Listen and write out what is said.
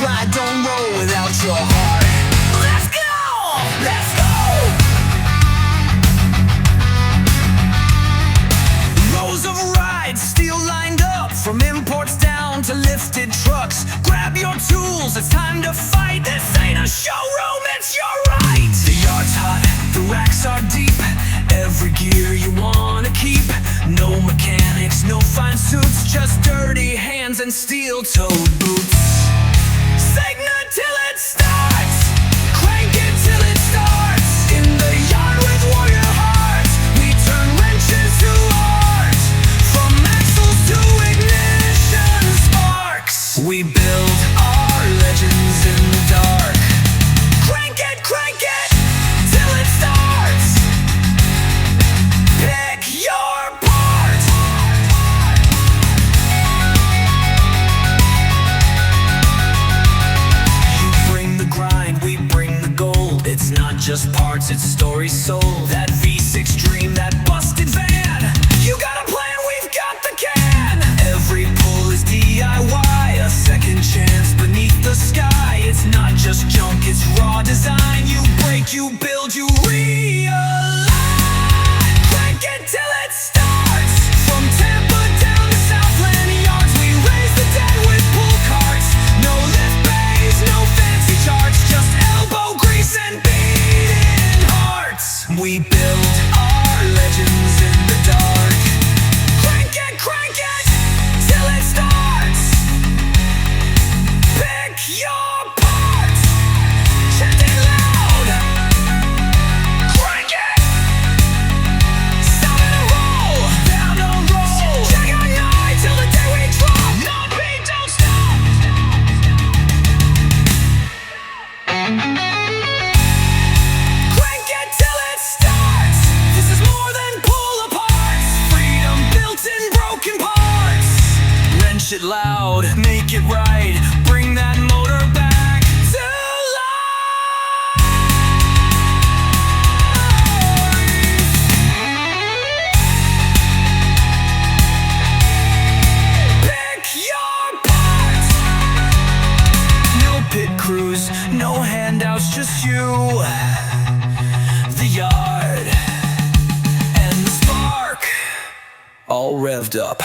ride don't roll without your heart. Let's go! Let's go! Rows of rides, steel lined up, from imports down to lifted trucks. Grab your tools, it's time to fight. This ain't a showroom, it's your right. The yard's hot, the racks are deep. Every gear you wanna keep. No mechanics, no fine suits, just dirty hands and steel-toed boots. Signal till it starts, crank it till it starts. In the yard with warrior hearts, we turn wrenches to art. From axles to ignition sparks, we build our legends in the dark. Crank it till it starts. Pick your part. You bring the grind, we bring the gold. It's not just parts, it's stories sold. That V6 dream, that busted van. You got a plan, we've got the can. Every pull is DIY, a second chance beneath the sky. It's not just junk, it's raw design. You break, you build, you realign. Crank it till it starts. From Tampa down to Southland yards, we raise the dead with pull carts. No lift bays, no fancy charts, just elbow grease and beating hearts. We build our legends in the dark. Crank it till it starts. Pick your part. Chant it loud. Crank it. Sound and a roll. Down don't roll. Check out your eye till the day we drop. No beat, don't stop. Crank it till it starts. This is more than pull aparts. Freedom built in broken parts. Wrench it loud, make it right. Bring that motor back to life. Pick your part. No pit crews, no handouts, just you, the yard, and the spark all revved up.